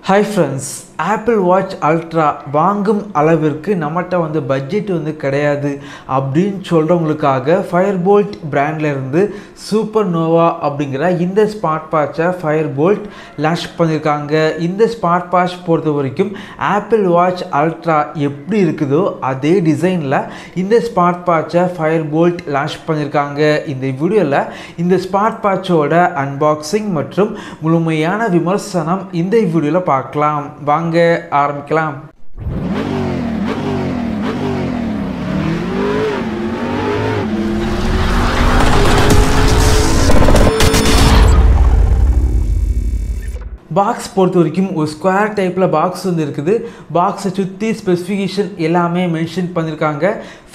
Hi friends, Apple Watch Ultra வாங்கும் அளவிற்கு நம்மட்ட வந்து பட்ஜெட் வந்து கிடையாது அப்படினு சொல்றவங்களுக்காக Fire-Boltt பிராண்ட்ல இருந்து Supernova அப்படிங்கற இந்த ஸ்மார்ட் வாட்சை Fire-Boltt லான்ச் பண்ணிருக்காங்க. இந்த ஸ்மார்ட் வாட்ச் பொறுத்தவரைக்கும் Apple Watch Ultra எப்படி இருக்குதோ அதே டிசைன்ல இந்த ஸ்மார்ட் வாட்சை Fire-Boltt லான்ச் பண்ணிருக்காங்க. இந்த வீடியோல இந்த ஸ்மார்ட் வாட்சோட அன்பாக்சிங் மற்றும் முழுமையான விமர்சனம் இந்த வீடியோல பார்க்கலாம். வாங்க ஆரம்பிக்கலாம். பாக்ஸ் பொறுத்தவரைக்கும் ஒரு ஸ்கொயர் டைப்ல பாக்ஸ் வந்து இருக்குது. பாக்ஸை சுற்றி ஸ்பெசிஃபிகேஷன் எல்லாமே மென்ஷன் பண்ணியிருக்காங்க.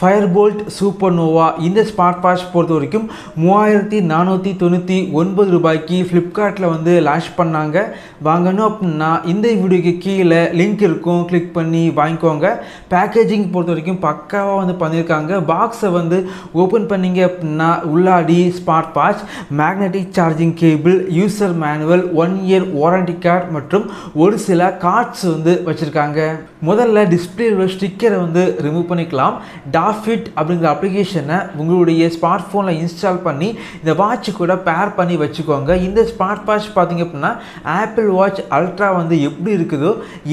Fire-Boltt Supernova இந்த ஸ்மார்ட் வாட்ச் பொறுத்தவரைக்கும் 3499 ரூபாய்க்கு ஃப்ளிப்கார்ட்டில் வந்து லான்ச் பண்ணாங்க. வாங்கணும் அப்படின்னா இந்த வீடியோக்கு கீழே லிங்க் இருக்கும், கிளிக் பண்ணி வாங்கிக்கோங்க. பேக்கேஜிங் பொறுத்த வரைக்கும் பக்காவாக வந்து பண்ணியிருக்காங்க. பாக்ஸை வந்து ஓப்பன் பண்ணிங்க அப்படின்னா உள்ளாடி smart watch, magnetic charging cable, user manual, 1 year warranty card மற்றும் ஒரு சில கார்ட்ஸ் வந்து வச்சுருக்காங்க. முதல்ல டிஸ்பிளேயோட ஸ்டிக்கரை வந்து ரிமூவ் பண்ணிக்கலாம். ஃபிட் அப்படிங்கிற அப்ளிகேஷனை உங்களுடைய ஸ்மார்ட் ஃபோனில் இன்ஸ்டால் பண்ணி இந்த வாட்ச் கூட பேர் பண்ணி வச்சுக்கோங்க. இந்த ஸ்மார்ட் வாட்ச் பார்த்தீங்க அப்படின்னா ஆப்பிள் வாட்ச் அல்ட்ரா வந்து எப்படி இருக்குதோ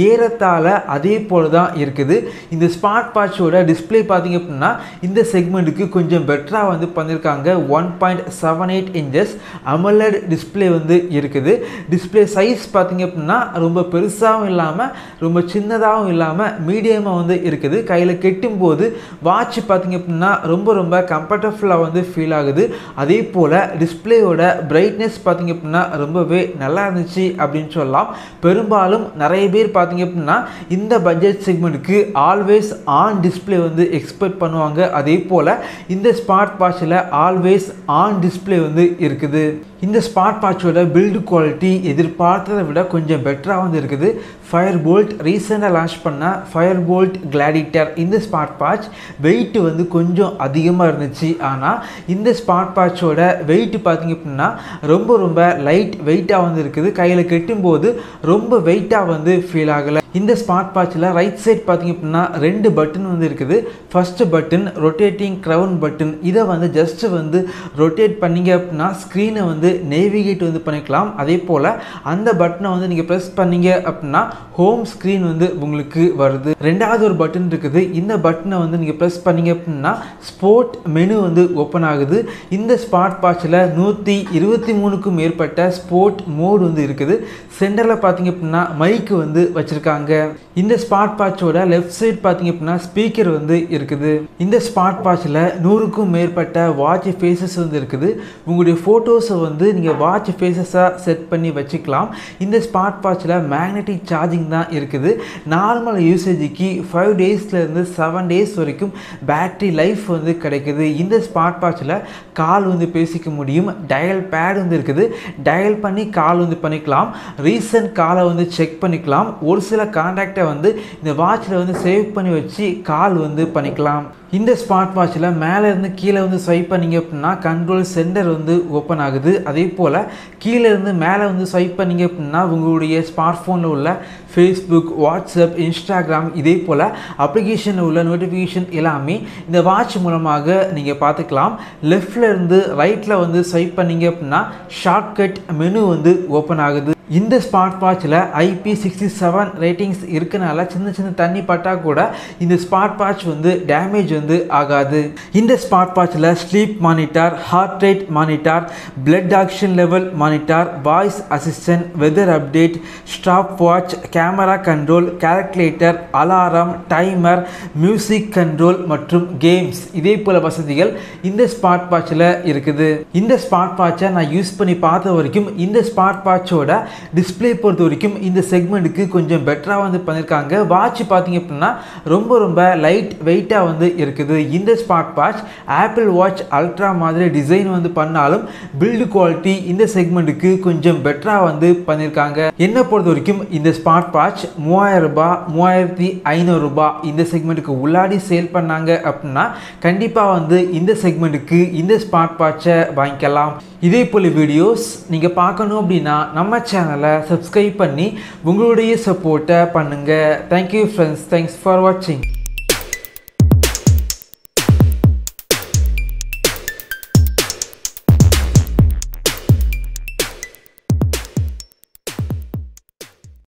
ஏறத்தாழ அதே போல தான் இருக்குது. இந்த ஸ்மார்ட் வாட்சோட டிஸ்பிளே பார்த்தீங்க அப்படின்னா இந்த செக்மெண்ட்டுக்கு கொஞ்சம் பெட்டராக வந்து பண்ணியிருக்காங்க. 1.78 இன்ச்சஸ் AMOLED டிஸ்பிளே வந்து இருக்குது. டிஸ்பிளே சைஸ் பார்த்தீங்க அப்படின்னா ரொம்ப பெருசாகவும் இல்லாமல் ரொம்ப சின்னதாகவும் இல்லாமல் மீடியமாக வந்து இருக்குது. கையில் கெட்டும்போது வாட்ச் பார்த்தீங்க அப்படின்னா ரொம்ப கம்ஃபர்டபுளாக வந்து ஃபீல் ஆகுது. அதே போல் டிஸ்பிளேயோட பிரைட்னஸ் பார்த்தீங்க அப்படின்னா ரொம்பவே நல்லா இருந்துச்சு அப்படின்னு சொல்லலாம். பெரும்பாலும் நிறைய பேர் பார்த்தீங்க அப்படின்னா இந்த பட்ஜெட் செக்மெண்ட்டுக்கு ஆல்வேஸ் ஆன் டிஸ்பிளே வந்து எக்ஸ்பெக்ட் பண்ணுவாங்க. அதே போல் இந்த ஸ்மார்ட் வாட்சில் ஆல்வேஸ் ஆன் டிஸ்பிளே வந்து இருக்குது. இந்த ஸ்மார்ட் வாட்சோட பில்டு குவாலிட்டி எதிர்பார்த்ததை விட கொஞ்சம் பெட்டராக வந்து இருக்குது. Fire-Boltt ரீசெண்டாக லான்ச் பண்ண Fire-Boltt கிளாடிட்டர் இந்த ஸ்மார்ட் வாட்ச் வெயிட் வந்து கொஞ்சம் அதிகமாக இருந்துச்சு. ஆனால் இந்த ஸ்மார்ட் வாட்சோட வெயிட் பார்த்தீங்க அப்படின்னா ரொம்ப லைட் வெயிட்டாக வந்து இருக்குது. கையில் கெட்டும்போது ரொம்ப வெயிட்டாக வந்து ஃபீல் ஆகலை. இந்த ஸ்மார்ட் வாட்சில் ரைட் சைட் பார்த்தீங்க அப்படின்னா 2 பட்டன் வந்து இருக்குது. First button rotating crown button. இதை வந்து ஜஸ்ட் வந்து ரொட்டேட் பண்ணிங்க அப்படின்னா ஸ்க்ரீனை வந்து நேவிகேட் வந்து பண்ணிக்கலாம். அதே போல் அந்த பட்டனை வந்து நீங்கள் ப்ரெஸ் பண்ணீங்க அப்படின்னா ஹோம் ஸ்க்ரீன் வந்து உங்களுக்கு வருது. ரெண்டாவது ஒரு பட்டன் இருக்குது. இந்த பட்டனை வந்து நீங்கள் ப்ரெஸ் பண்ணீங்க அப்படின்னா ஸ்போர்ட் மெனு வந்து ஓப்பன் ஆகுது. இந்த ஸ்மார்ட் வாட்சில் 123க்கும் மேற்பட்ட ஸ்போர்ட் மோட் வந்து இருக்குது. சென்டரில் பார்த்தீங்க அப்படின்னா மைக்கு வந்து வச்சுருக்காங்க. இந்த ஸ்மார்ட் வாட்சோட லெஃப்ட் சைட் பார்த்தீங்க அப்படின்னா ஸ்பீக்கர் வந்து இருக்குது. இந்த ஸ்மார்ட் வாட்சில் 100க்கும் மேற்பட்ட வாட்ச் ஃபேஸஸ் வந்து இருக்குது. உங்களுடைய ஃபோட்டோஸை வந்து நீங்கள் வாட்ச் ஃபேஸஸாக செட் பண்ணி வச்சுக்கலாம். இந்த ஸ்மார்ட் வாட்சில் மேக்னெட்டிக் சார்ஜிங் தான் இருக்குது. நார்மல் யூசேஜுக்கு 5 டேஸ்லேருந்து 7 டேஸ் வரைக்கும் பேட்டரி லைஃப் வந்து கிடைக்குது. இந்த ஸ்மார்ட் வாட்சில் கால் வந்து பேசிக்க முடியும். டயல் பேட் வந்து இருக்குது. டயல் பண்ணி கால் வந்து பண்ணிக்கலாம். ரீசன்ட் காலை வந்து செக் பண்ணிக்கலாம். ஒரு சில கான்டாக்டை வந்து இந்த வாட்சில் வந்து சேவ் பண்ணி வச்சு கால் வந்து பண்ணிக்கலாம். இந்த ஸ்மார்ட் வாட்சில் மேலே இருந்து கீழே வந்து ஸ்வைப் பண்ணிங்க அப்படின்னா கண்ட்ரோல் சென்டர் வந்து ஓப்பன் ஆகுது. அதே போல் கீழே இருந்து மேலே வந்து ஸ்வைப் பண்ணிங்க அப்படின்னா உங்களுடைய ஸ்மார்ட் ஃபோனில் உள்ள ஃபேஸ்புக், வாட்ஸ்அப், இன்ஸ்டாகிராம் இதே போல் அப்ளிகேஷனில் உள்ள நோட்டிஃபிகேஷன் எல்லாமே இந்த வாட்ச் மூலமாக நீங்கள் பார்த்துக்கலாம். லெஃப்டில் இருந்து ரைட்டில் வந்து ஸ்வைப் பண்ணிங்க அப்படின்னா ஷார்ட்கட் மெனு வந்து ஓப்பன் ஆகுது. இந்த ஸ்மார்ட் வாட்சில் IP67 ரேட்டிங்ஸ் இருக்கனால சின்ன தண்ணி பட்டா கூட இந்த ஸ்மார்ட் வாட்ச் வந்து டேமேஜ் வந்து ஆகாது. இந்த ஸ்மார்ட் வாட்சில் sleep monitor, heart rate monitor, blood oxygen level monitor, voice assistant, weather update, stop watch, camera control, calculator, alarm, timer, music control மற்றும் கேம்ஸ் இதே போல வசதிகள் இந்த ஸ்மார்ட் வாட்சில் இருக்குது. இந்த ஸ்மார்ட் வாட்சை நான் யூஸ் பண்ணி பார்த்த வரைக்கும் இந்த ஸ்மார்ட் வாட்சோட டிஸ்பிளே பொறுத்த வரைக்கும் இந்த செக்மெண்ட்டுக்கு கொஞ்சம் பெட்டராக வந்து பண்ணியிருக்காங்க. வாட்ச் பார்த்தீங்க அப்படின்னா ரொம்ப லைட் வெயிட்டாக வந்து இருக்குது. இந்த smart watch apple watch ultra மாதிரி டிசைன் வந்து பண்ணாலும் பில்டு குவாலிட்டி இந்த செக்மெண்ட்டுக்கு கொஞ்சம் பெட்டராக வந்து பண்ணியிருக்காங்க. என்னை பொறுத்த வரைக்கும் இந்த ஸ்மார்ட் வாட்ச் 3000 ரூபாய் 3500 ரூபாய் இந்த செக்மெண்ட்டுக்கு உள்ளாடி சேல் பண்ணாங்க அப்படின்னா கண்டிப்பாக வந்து இந்த செக்மெண்ட்டுக்கு இந்த ஸ்மார்ட் வாட்சை வாங்கிக்கலாம். இதே போல் வீடியோஸ் நீங்கள் பார்க்கணும் அப்படின்னா நம்ம சேனலை சப்ஸ்கிரைப் பண்ணி உங்களுடைய சப்போர்ட்டை பண்ணுங்கள். தேங்க்யூ ஃப்ரெண்ட்ஸ், தேங்க்ஸ் ஃபார் வாட்சிங்.